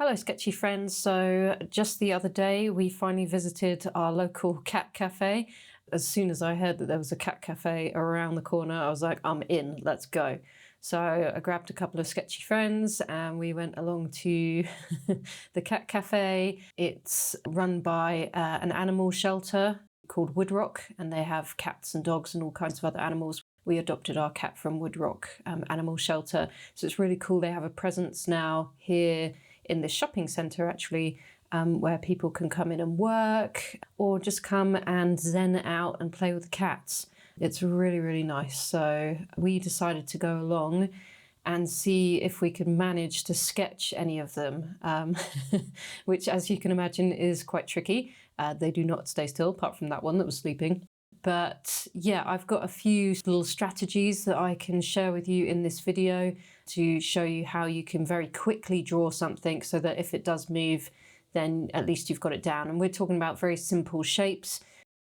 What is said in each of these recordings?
Hello, sketchy friends. So just the other day, we finally visited our local cat cafe. As soon as I heard that there was a cat cafe around the corner, I was like, I'm in, let's go. So I grabbed a couple of sketchy friends and we went along to the cat cafe. It's run by an animal shelter called Woodrock, and they have cats and dogs and all kinds of other animals. We adopted our cat from Woodrock Animal Shelter. So it's really cool. They have a presence now here in this shopping centre, actually, where people can come in and work or just come and zen out and play with the cats. It's really, really nice. So we decided to go along and see if we could manage to sketch any of them, which, as you can imagine, is quite tricky. They do not stay still, apart from that one that was sleeping. But yeah, I've got a few little strategies that I can share with you in this video to show you how you can very quickly draw something so that if it does move, then at least you've got it down. And we're talking about very simple shapes,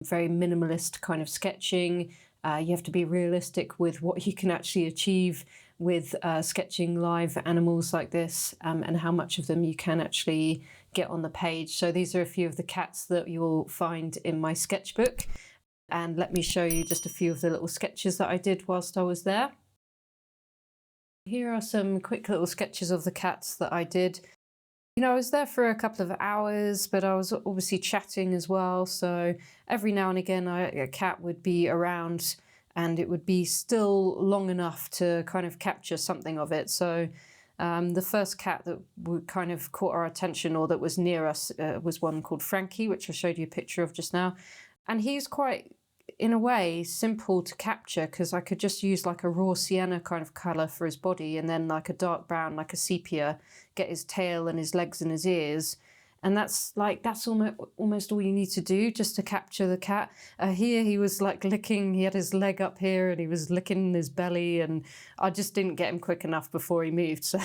very minimalist kind of sketching. You have to be realistic with what you can actually achieve with sketching live animals like this, and how much of them you can actually get on the page. So these are a few of the cats that you'll find in my sketchbook. And let me show you just a few of the little sketches that I did whilst I was there. Here are some quick little sketches of the cats that I did. You know, I was there for a couple of hours, but I was obviously chatting as well. So every now and again, a cat would be around and it would be still long enough to kind of capture something of it. So the first cat that kind of caught our attention, or that was near us, was one called Frankie, which I showed you a picture of just now. And he's quite, in a way, simple to capture because I could just use like a raw sienna kind of colour for his body and then like a dark brown, like a sepia, get his tail and his legs and his ears. And that's almost all you need to do just to capture the cat. Here he was like licking, he had his leg up here and he was licking his belly, and I just didn't get him quick enough before he moved. So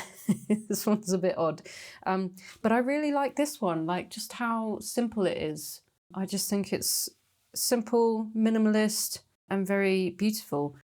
this one's a bit odd. But I really like this one, like just how simple it is. I just think it's simple, minimalist, and very beautiful.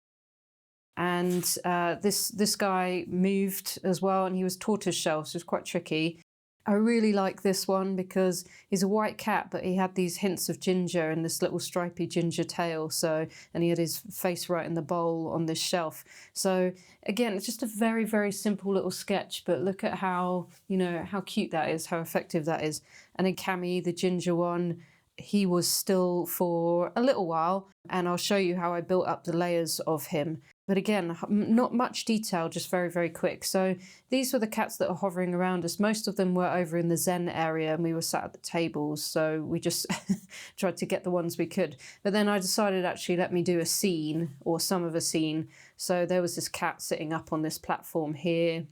And this guy moved as well, and he was tortoiseshell, so it was quite tricky. I really like this one because he's a white cat, but he had these hints of ginger and this little stripy ginger tail. So, and he had his face right in the bowl on this shelf. So again, it's just a very, very simple little sketch, but look at how, you know, how cute that is, how effective that is. And then Cammy, the ginger one, he was still for a little while, and I'll show you how I built up the layers of him. But again, not much detail, just very, very quick. So these were the cats that are hovering around us. Most of them were over in the Zen area and we were sat at the tables. So we just tried to get the ones we could. But then I decided, actually, let me do a scene, or some of a scene. So there was this cat sitting up on this platform here.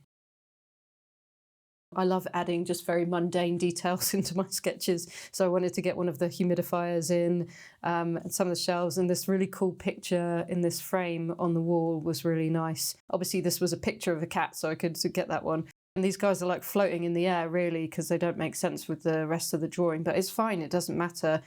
I love adding just very mundane details into my sketches. So I wanted to get one of the humidifiers in, and some of the shelves, and this really cool picture in this frame on the wall was really nice. Obviously this was a picture of a cat, so I could get that one. And these guys are like floating in the air really, because they don't make sense with the rest of the drawing, but it's fine, it doesn't matter.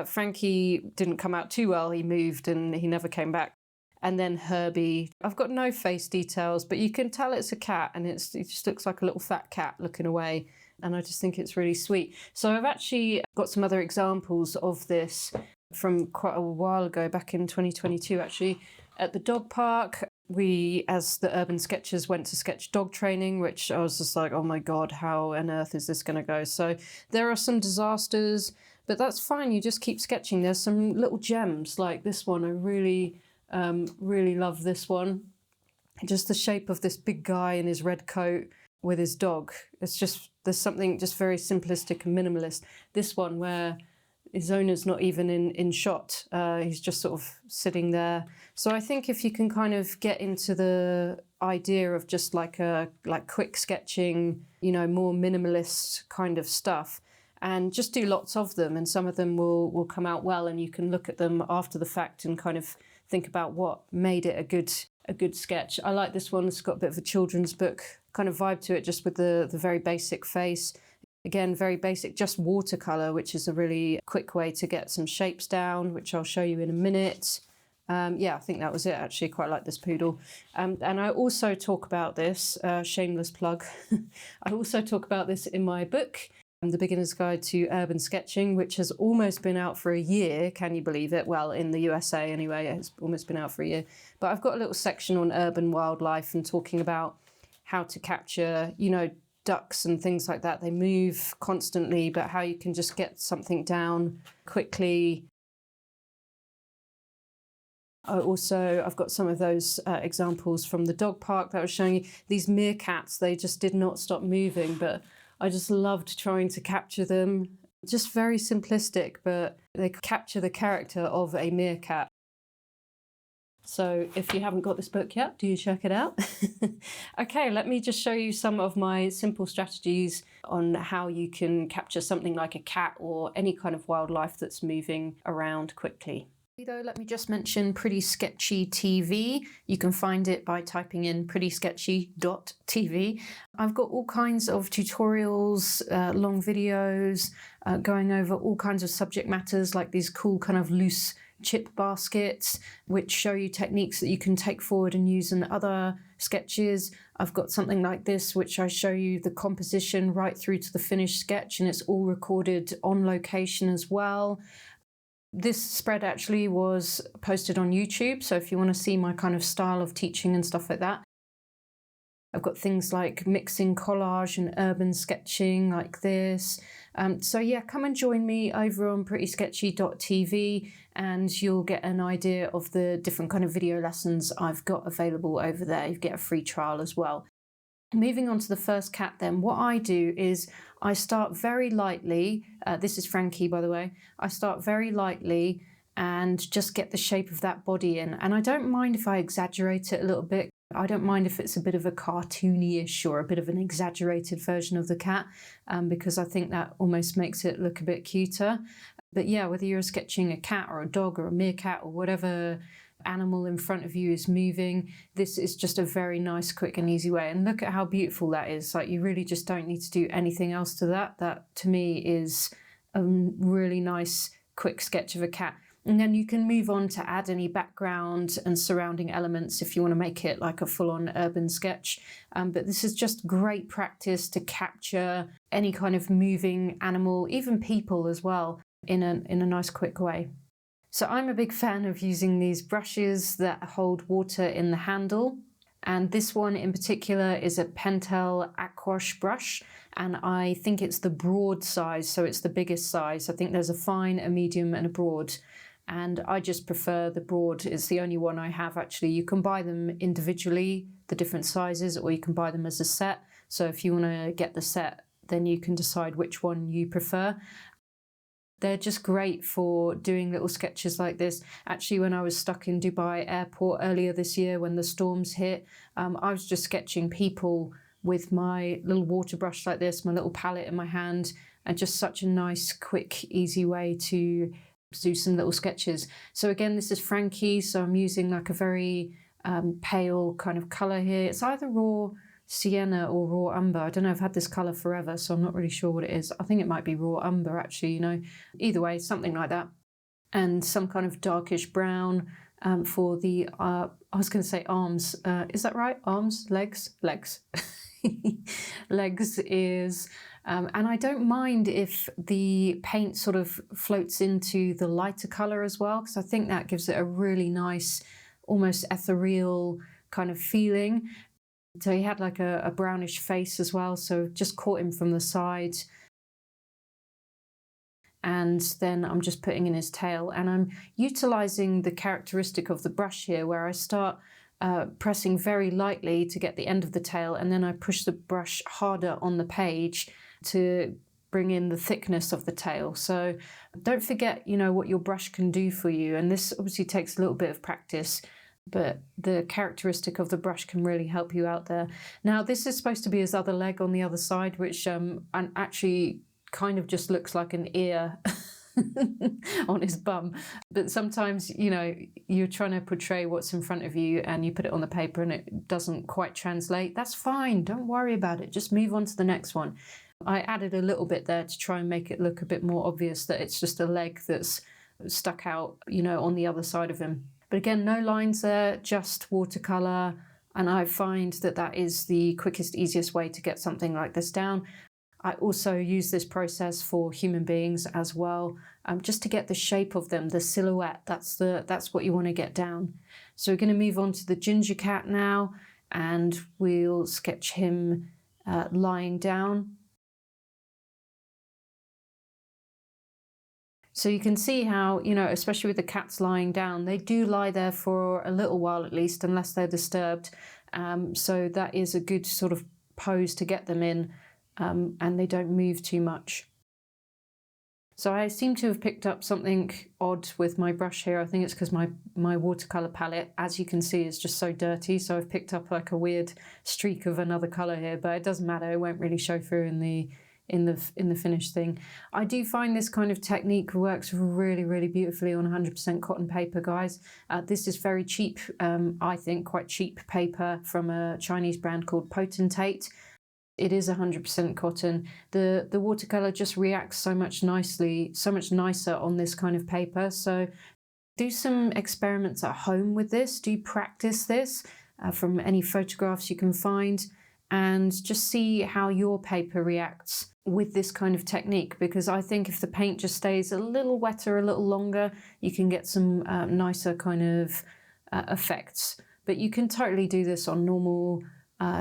Frankie didn't come out too well, he moved and he never came back. And then Herbie, I've got no face details, but you can tell it's a cat, and it just looks like a little fat cat looking away. And I just think it's really sweet. So I've actually got some other examples of this from quite a while ago, back in 2022, actually, at the dog park. We, as the Urban Sketchers, went to sketch dog training, which I was just like, oh my God, how on earth is this going to go? So there are some disasters, but that's fine. You just keep sketching. There's some little gems like this one. I really love this one. Just the shape of this big guy in his red coat with his dog. It's just, there's something just very simplistic and minimalist. This one where his owner's not even in shot. He's just sort of sitting there. So I think if you can kind of get into the idea of just like quick sketching, you know, more minimalist kind of stuff, and just do lots of them, and some of them will come out well, and you can look at them after the fact and kind of think about what made it a good sketch. I like this one. It's got a bit of a children's book kind of vibe to it, just with the very basic face. Again, very basic, just watercolour, which is a really quick way to get some shapes down, which I'll show you in a minute. Yeah, I think that was it, actually. Quite like this poodle. And I also talk about this, shameless plug, I also talk about this in my book, The Beginner's Guide to Urban Sketching, which has almost been out for a year. Can you believe it? Well, in the USA anyway, it's almost been out for a year. But I've got a little section on urban wildlife and talking about how to capture, ducks and things like that. They move constantly, but how you can just get something down quickly. I've got some of those examples from the dog park that I was showing you. These meerkats, they just did not stop moving, but I just loved trying to capture them. Just very simplistic, but they capture the character of a meerkat. So if you haven't got this book yet, do check it out. Okay, let me just show you some of my simple strategies on how you can capture something like a cat or any kind of wildlife that's moving around quickly. Though, let me just mention Pretty Sketchy TV. You can find it by typing in prettysketchy.tv. I've got all kinds of tutorials, long videos, going over all kinds of subject matters, like these cool kind of loose chip baskets, which show you techniques that you can take forward and use in other sketches. I've got something like this, which I show you the composition right through to the finished sketch, and it's all recorded on location as well. This spread actually was posted on YouTube, so if you want to see my kind of style of teaching and stuff like that. I've got things like mixing collage and urban sketching like this. So yeah, come and join me over on prettysketchy.tv and you'll get an idea of the different kind of video lessons I've got available over there. You get a free trial as well. Moving on to the first cat then, what I do is I start very lightly. This is Frankie, by the way. I start very lightly and just get the shape of that body in. And I don't mind if I exaggerate it a little bit. I don't mind if it's a bit of a cartoony-ish or a bit of an exaggerated version of the cat, because I think that almost makes it look a bit cuter. But yeah, whether you're sketching a cat or a dog or a meerkat or whatever animal in front of you is moving, this is just a very nice, quick and easy way. And look at how beautiful that is. Like, you really just don't need to do anything else to that. That to me is a really nice, quick sketch of a cat. And then you can move on to add any background and surrounding elements if you want to make it like a full-on urban sketch. But this is just great practice to capture any kind of moving animal, even people as well, in a nice, quick way. So I'm a big fan of using these brushes that hold water in the handle. And this one in particular is a Pentel Aquash brush. And I think it's the broad size, so it's the biggest size. I think there's a fine, a medium and a broad. And I just prefer the broad. It's the only one I have, actually. You can buy them individually, the different sizes, or you can buy them as a set. So if you want to get the set, then you can decide which one you prefer. They're just great for doing little sketches like this. Actually, when I was stuck in Dubai airport earlier this year when the storms hit, I was just sketching people with my little water brush like this, my little palette in my hand, and just such a nice, quick, easy way to do some little sketches. So again, this is Frankie, so I'm using like a very pale kind of colour here. It's either raw sienna or raw umber. I don't know, I've had this colour forever, so I'm not really sure what it is. I think it might be raw umber, actually, Either way, something like that. And some kind of darkish brown for the, I was going to say arms. Is that right? Arms? Legs? Legs. Legs, ears. And I don't mind if the paint sort of floats into the lighter colour as well, because I think that gives it a really nice, almost ethereal kind of feeling. So he had like a brownish face as well, so just caught him from the side. And then I'm just putting in his tail, and I'm utilising the characteristic of the brush here, where I start pressing very lightly to get the end of the tail, and then I push the brush harder on the page to bring in the thickness of the tail. So don't forget, what your brush can do for you. And this obviously takes a little bit of practice, but the characteristic of the brush can really help you out there. Now, this is supposed to be his other leg on the other side, which actually kind of just looks like an ear on his bum. But sometimes, you're trying to portray what's in front of you and you put it on the paper and it doesn't quite translate. That's fine. Don't worry about it. Just move on to the next one. I added a little bit there to try and make it look a bit more obvious that it's just a leg that's stuck out, on the other side of him. But again, no lines there, just watercolour. And I find that that is the quickest, easiest way to get something like this down. I also use this process for human beings as well, just to get the shape of them, the silhouette. That's what you want to get down. So we're going to move on to the ginger cat now, and we'll sketch him lying down. So you can see how, especially with the cats lying down, they do lie there for a little while at least, unless they're disturbed. So that is a good sort of pose to get them in, and they don't move too much. So I seem to have picked up something odd with my brush here. I think it's because my watercolour palette, as you can see, is just so dirty. So I've picked up like a weird streak of another colour here, but it doesn't matter. It won't really show through in the finished thing. I do find this kind of technique works really, really beautifully on 100% cotton paper, guys. This is very cheap, I think, quite cheap paper from a Chinese brand called Potentate. It is 100% cotton. The watercolor just reacts so much nicer on this kind of paper. So do some experiments at home with this. Do practice this from any photographs you can find, and just see how your paper reacts with this kind of technique, because I think if the paint just stays a little wetter a little longer, you can get some nicer kind of effects. But you can totally do this on normal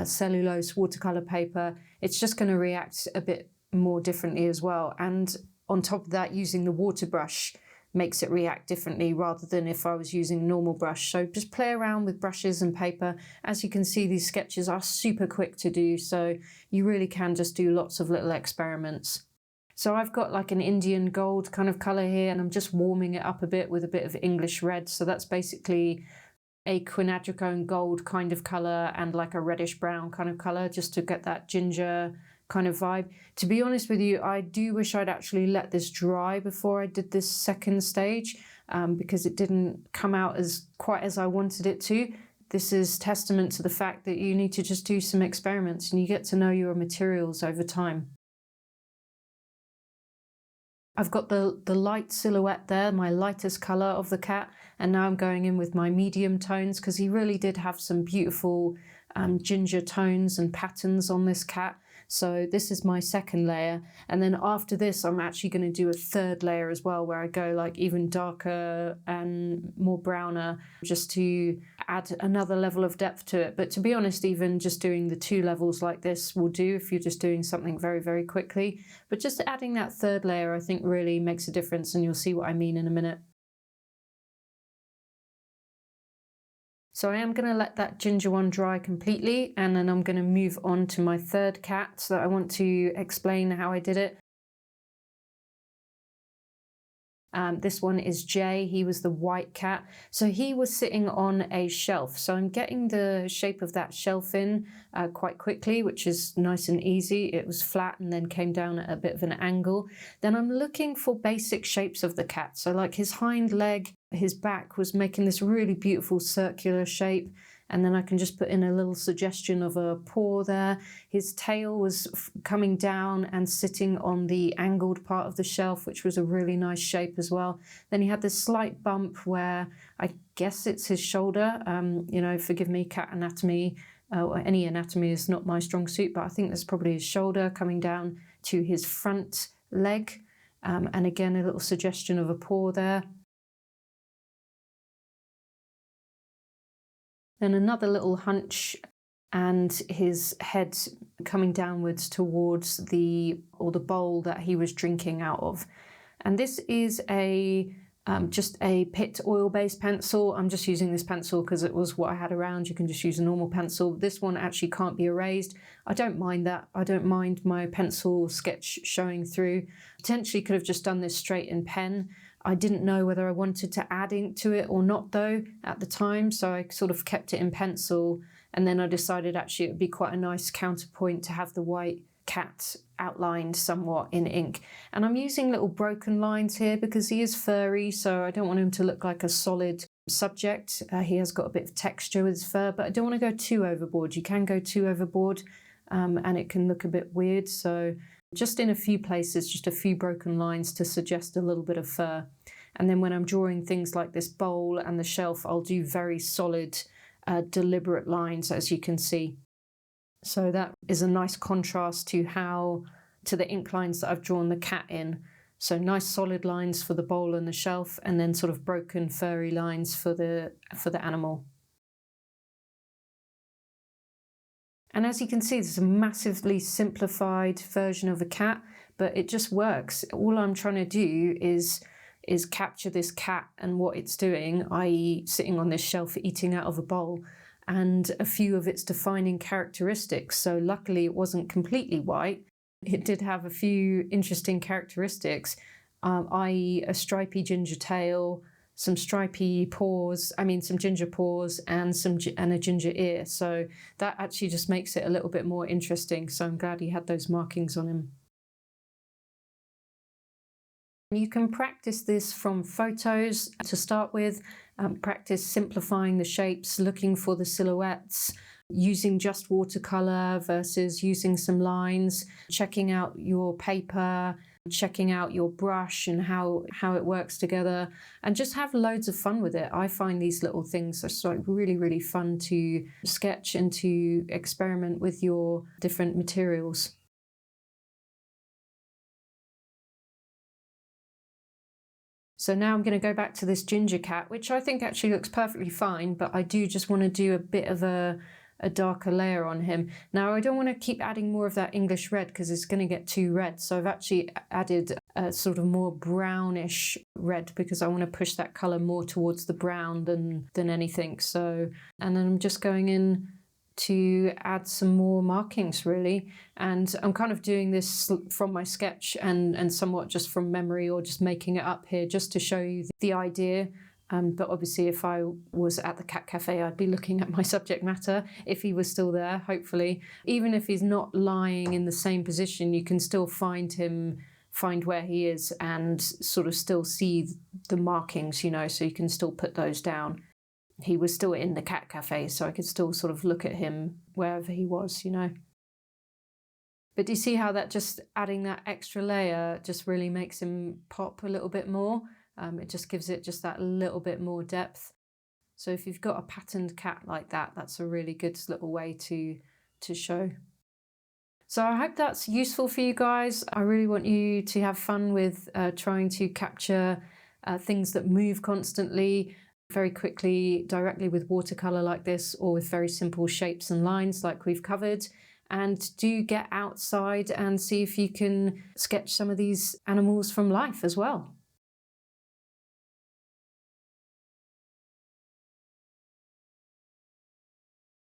cellulose watercolor paper. It's just going to react a bit more differently as well, and on top of that, using the water brush makes it react differently rather than if I was using a normal brush. So just play around with brushes and paper. As you can see, these sketches are super quick to do, so you really can just do lots of little experiments. So I've got like an Indian gold kind of color here, and I'm just warming it up a bit with a bit of English red. So that's basically a quinacridone gold kind of color and like a reddish brown kind of color, just to get that ginger kind of vibe. To be honest with you, I do wish I'd actually let this dry before I did this second stage, because it didn't come out as quite as I wanted it to. This is testament to the fact that you need to just do some experiments and you get to know your materials over time. I've got the light silhouette there, my lightest colour of the cat, and now I'm going in with my medium tones, because he really did have some beautiful ginger tones and patterns on this cat. So this is my second layer, and then after this I'm actually going to do a third layer as well, where I go like even darker and more browner, just to add another level of depth to it. But to be honest, even just doing the 2 levels like this will do if you're just doing something very, very quickly. But just adding that third layer I think really makes a difference, and you'll see what I mean in a minute. So I am going to let that ginger one dry completely, and then I'm going to move on to my third cat. So I want to explain how I did it. This one is Jay. He was the white cat. So he was sitting on a shelf. So I'm getting the shape of that shelf in quite quickly, which is nice and easy. It was flat and then came down at a bit of an angle. Then I'm looking for basic shapes of the cat. So like his hind leg, his back was making this really beautiful circular shape. And then I can just put in a little suggestion of a paw there. His tail was coming down and sitting on the angled part of the shelf, which was a really nice shape as well. Then he had this slight bump where I guess it's his shoulder. Forgive me, cat anatomy, or any anatomy is not my strong suit, but I think that's probably his shoulder coming down to his front leg. And again, a little suggestion of a paw there. Then another little hunch and his head coming downwards towards the bowl that he was drinking out of. And this is just a Pitt oil-based pencil. I'm just using this pencil because it was what I had around. You can just use a normal pencil. This one actually can't be erased. I don't mind that. I don't mind my pencil sketch showing through. Potentially could have just done this straight in pen. I didn't know whether I wanted to add ink to it or not though at the time, so I sort of kept it in pencil, and then I decided actually it would be quite a nice counterpoint to have the white cat outlined somewhat in ink. And I'm using little broken lines here because he is furry, so I don't want him to look like a solid subject. He has got a bit of texture with his fur, but I don't want to go too overboard. You can go too overboard and it can look a bit weird, so just in a few places, just a few broken lines to suggest a little bit of fur. And then when I'm drawing things like this bowl and the shelf, I'll do very solid, deliberate lines, as you can see. So that is a nice contrast to the ink lines that I've drawn the cat in. So nice solid lines for the bowl and the shelf, and then sort of broken furry lines for the animal. And as you can see, this is a massively simplified version of a cat, but it just works. All I'm trying to do is capture this cat and what it's doing, i.e. sitting on this shelf eating out of a bowl, and a few of its defining characteristics. So luckily it wasn't completely white. It did have a few interesting characteristics, i.e. a stripy ginger tail, some stripy paws, some ginger paws, and a ginger ear. So that actually just makes it a little bit more interesting. So I'm glad he had those markings on him. You can practice this from photos to start with. Practice simplifying the shapes, looking for the silhouettes, using just watercolor versus using some lines, checking out your paper, checking out your brush and how it works together, and just have loads of fun with it. I find these little things are like really, really fun to sketch and to experiment with your different materials. So now I'm going to go back to this ginger cat, which I think actually looks perfectly fine, but I do just want to do a bit of a darker layer on him. Now I don't want to keep adding more of that English red because it's going to get too red. So I've actually added a sort of more brownish red because I want to push that colour more towards the brown than anything. So, and then I'm just going in to add some more markings really, and I'm kind of doing this from my sketch and somewhat just from memory, or just making it up here just to show you the idea. But obviously if I was at the cat cafe, I'd be looking at my subject matter if he was still there, hopefully. Even if he's not lying in the same position, you can still find where he is and sort of still see the markings, so you can still put those down. He was still in the cat cafe, so I could still sort of look at him wherever he was, But do you see how that just adding that extra layer just really makes him pop a little bit more? It just gives it just that little bit more depth. So if you've got a patterned cat like that, that's a really good little way to show. So I hope that's useful for you guys. I really want you to have fun with trying to capture things that move constantly, very quickly, directly with watercolor like this, or with very simple shapes and lines like we've covered. And do get outside and see if you can sketch some of these animals from life as well.